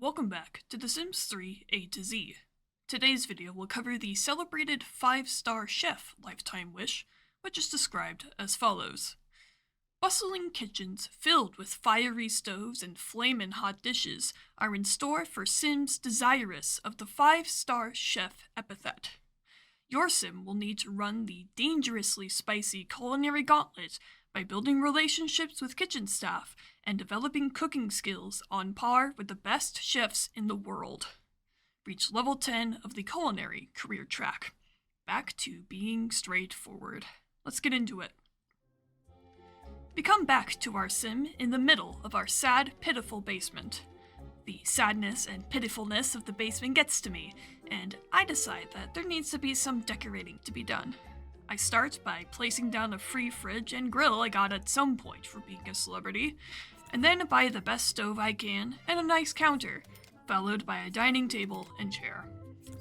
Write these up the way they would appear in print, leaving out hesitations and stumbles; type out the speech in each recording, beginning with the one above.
Welcome back to The Sims 3 A to Z. Today's video will cover the celebrated 5-star chef lifetime wish, which is described as follows. Bustling kitchens filled with fiery stoves and flamin' hot dishes are in store for Sims desirous of the 5-star chef epithet. Your Sim will need to run the dangerously spicy culinary gauntlet by building relationships with kitchen staff and developing cooking skills on par with the best chefs in the world. Reach level 10 of the culinary career track. Back to being straightforward. Let's get into it. We come back to our Sim in the middle of our sad, pitiful basement. The sadness and pitifulness of the basement gets to me, and I decide that there needs to be some decorating to be done. I start by placing down a free fridge and grill I got at some point for being a celebrity, and then buy the best stove I can and a nice counter, followed by a dining table and chair.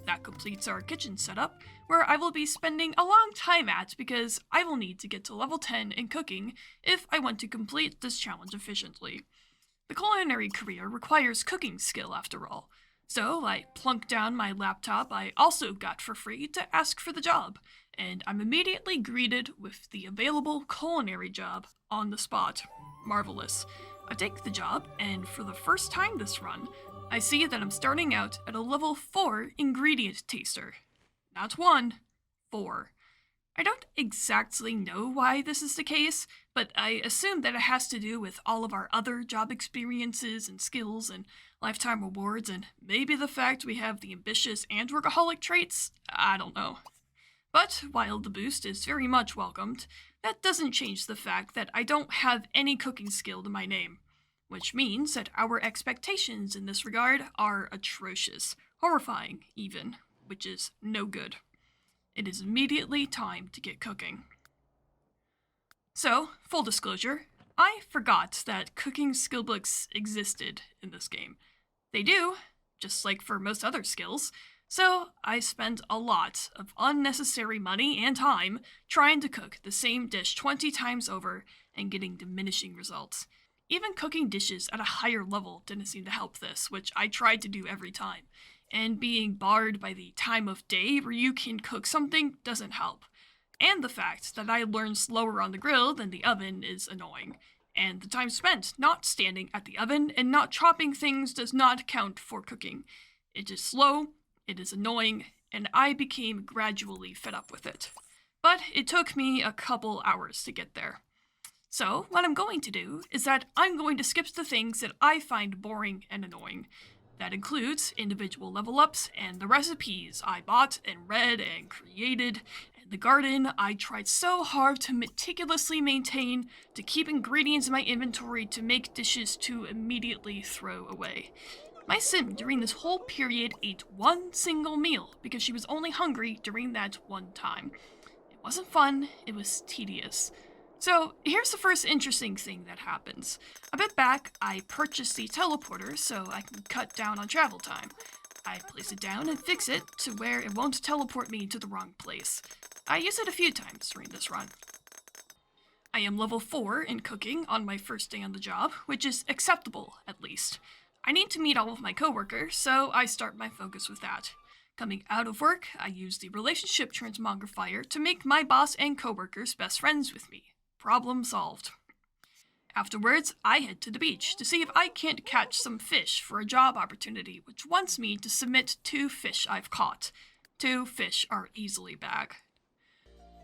That completes our kitchen setup, where I will be spending a long time at because I will need to get to level 10 in cooking if I want to complete this challenge efficiently. The culinary career requires cooking skill after all, so I plunk down my laptop I also got for free to ask for the job, and I'm immediately greeted with the available culinary job on the spot. Marvelous. I take the job, and for the first time this run, I see that I'm starting out at a level 4 ingredient taster. Not 1, 4. I don't exactly know why this is the case, but I assume that it has to do with all of our other job experiences and skills and lifetime rewards, and maybe the fact we have the ambitious and workaholic traits. I don't know. But while the boost is very much welcomed, that doesn't change the fact that I don't have any cooking skill to my name, which means that our expectations in this regard are atrocious, horrifying even, which is no good. It is immediately time to get cooking. So, full disclosure, I forgot that cooking skill books existed in this game. They do, just like for most other skills, so I spent a lot of unnecessary money and time trying to cook the same dish 20 times over and getting diminishing results. Even cooking dishes at a higher level didn't seem to help this, which I tried to do every time, and being barred by the time of day where you can cook something doesn't help. And the fact that I learn slower on the grill than the oven is annoying, and the time spent not standing at the oven and not chopping things does not count for cooking. It is slow, it is annoying, and I became gradually fed up with it. But it took me a couple hours to get there. So, what I'm going to do is that I'm going to skip the things that I find boring and annoying. That includes individual level ups and the recipes I bought and read and created, and the garden I tried so hard to meticulously maintain to keep ingredients in my inventory to make dishes to immediately throw away. My Sim during this whole period ate one single meal because she was only hungry during that one time. It wasn't fun, it was tedious. So, here's the first interesting thing that happens. A bit back, I purchased the teleporter so I can cut down on travel time. I place it down and fix it to where it won't teleport me to the wrong place. I use it a few times during this run. I am level 4 in cooking on my first day on the job, which is acceptable, at least. I need to meet all of my coworkers, so I start my focus with that. Coming out of work, I use the relationship transmogrifier to make my boss and coworkers best friends with me. Problem solved. Afterwards, I head to the beach to see if I can't catch some fish for a job opportunity which wants me to submit 2 fish I've caught. 2 fish are easily bagged.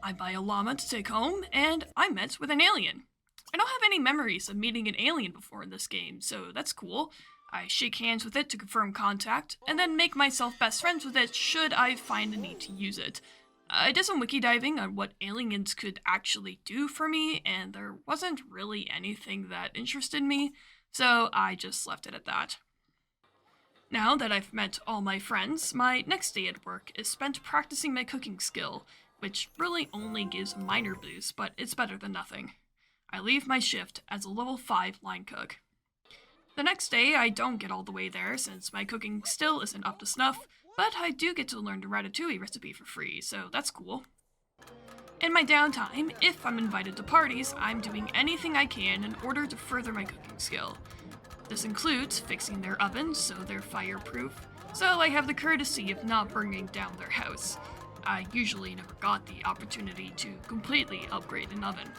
I buy a llama to take home, and I met with an alien. I don't have any memories of meeting an alien before in this game, so that's cool. I shake hands with it to confirm contact, and then make myself best friends with it should I find the need to use it. I did some wiki diving on what aliens could actually do for me, and there wasn't really anything that interested me, so I just left it at that. Now that I've met all my friends, my next day at work is spent practicing my cooking skill, which really only gives a minor boost, but it's better than nothing. I leave my shift as a level 5 line cook. The next day, I don't get all the way there since my cooking still isn't up to snuff, but I do get to learn the ratatouille recipe for free, so that's cool. In my downtime, if I'm invited to parties, I'm doing anything I can in order to further my cooking skill. This includes fixing their ovens so they're fireproof, so I have the courtesy of not burning down their house. I usually never got the opportunity to completely upgrade an oven.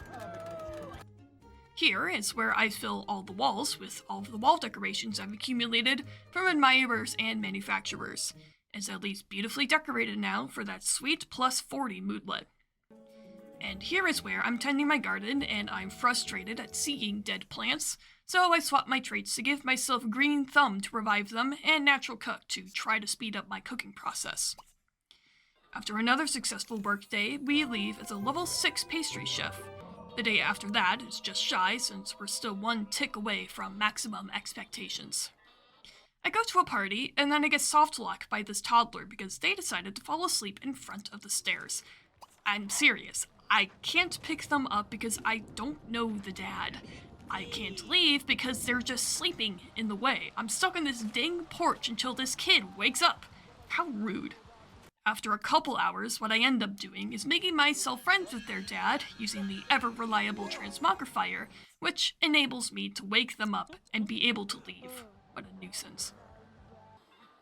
Here is where I fill all the walls with all of the wall decorations I've accumulated from admirers and manufacturers. It's at least beautifully decorated now for that sweet plus 40 moodlet. And here is where I'm tending my garden and I'm frustrated at seeing dead plants, so I swap my traits to give myself green thumb to revive them and natural cook to try to speed up my cooking process. After another successful workday, we leave as a level 6 pastry chef. The day after that is just shy since we're still one tick away from maximum expectations. I go to a party and then I get soft-locked by this toddler because they decided to fall asleep in front of the stairs. I'm serious. I can't pick them up because I don't know the dad. I can't leave because they're just sleeping in the way. I'm stuck on this dang porch until this kid wakes up. How rude. After a couple hours, what I end up doing is making myself friends with their dad using the ever-reliable transmogrifier, which enables me to wake them up and be able to leave. What a nuisance.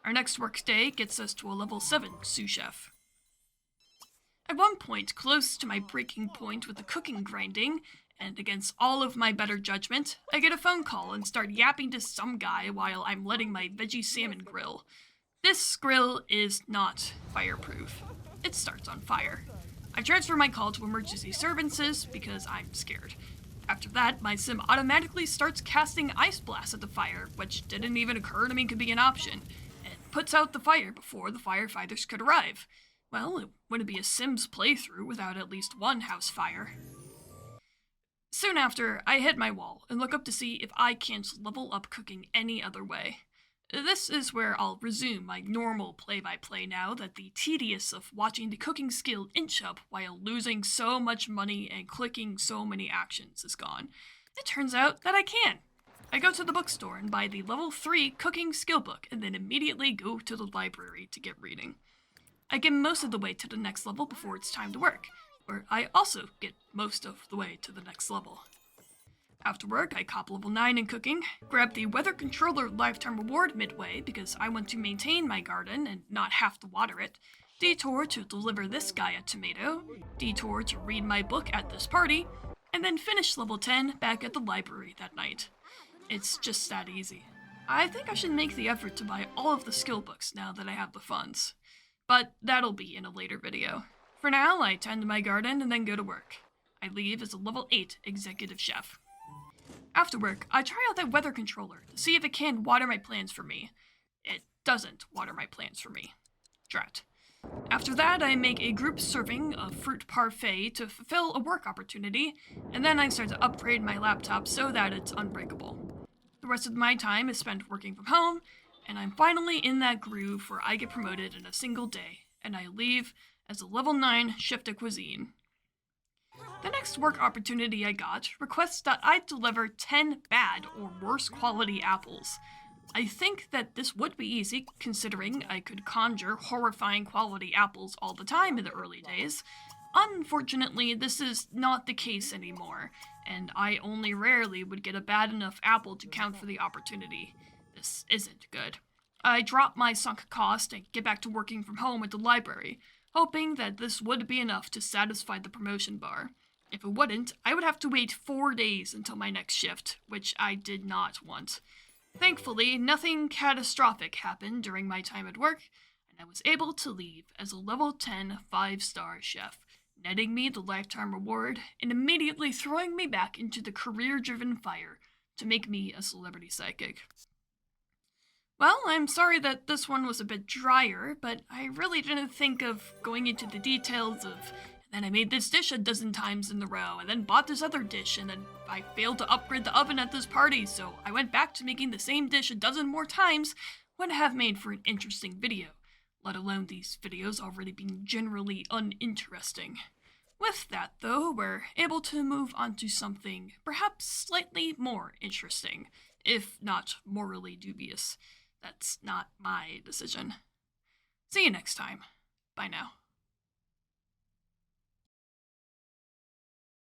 Our next workday gets us to a level 7 sous chef. At one point, close to my breaking point with the cooking grinding, and against all of my better judgment, I get a phone call and start yapping to some guy while I'm letting my veggie salmon grill. This grill is not fireproof. It starts on fire. I transfer my call to emergency services because I'm scared. After that, my sim automatically starts casting ice blasts at the fire, which didn't even occur to me could be an option, and puts out the fire before the firefighters could arrive. Well, it wouldn't be a Sims playthrough without at least one house fire. Soon after, I hit my wall and look up to see if I can't level up cooking any other way. This is where I'll resume my normal play-by-play now that the tedious of watching the cooking skill inch up while losing so much money and clicking so many actions is gone. It turns out that I can. I go to the bookstore and buy the level 3 cooking skill book and then immediately go to the library to get reading. I get most of the way to the next level before it's time to work, where I also get most of the way to the next level. After work, I cop level 9 in cooking, grab the Weather Controller Lifetime Reward midway because I want to maintain my garden and not have to water it, detour to deliver this guy a tomato, detour to read my book at this party, and then finish level 10 back at the library that night. It's just that easy. I think I should make the effort to buy all of the skill books now that I have the funds. But that'll be in a later video. For now, I tend to my garden and then go to work. I leave as a level 8 executive chef. After work, I try out that weather controller to see if it can water my plants for me. It doesn't water my plants for me. Drat. After that, I make a group serving of fruit parfait to fulfill a work opportunity, and then I start to upgrade my laptop so that it's unbreakable. The rest of my time is spent working from home, and I'm finally in that groove where I get promoted in a single day, and I leave as a level 9 chef de cuisine. The next work opportunity I got requests that I deliver 10 bad or worse quality apples. I think that this would be easy, considering I could conjure horrifying quality apples all the time in the early days. Unfortunately, this is not the case anymore, and I only rarely would get a bad enough apple to count for the opportunity. This isn't good. I drop my sunk cost and get back to working from home at the library, hoping that this would be enough to satisfy the promotion bar. If it wouldn't, I would have to wait 4 days until my next shift, which I did not want. Thankfully, nothing catastrophic happened during my time at work, and I was able to leave as a level 10 5-star chef, netting me the lifetime reward and immediately throwing me back into the career-driven fire to make me a celebrity psychic. Well, I'm sorry that this one was a bit drier, but I really didn't think of going into the details of, and then I made this dish a dozen times in a row, and then bought this other dish, and then I failed to upgrade the oven at this party, so I went back to making the same dish a dozen more times, would have made for an interesting video, let alone these videos already being generally uninteresting. With that, though, we're able to move on to something perhaps slightly more interesting, if not morally dubious. That's not my decision. See you next time. Bye now.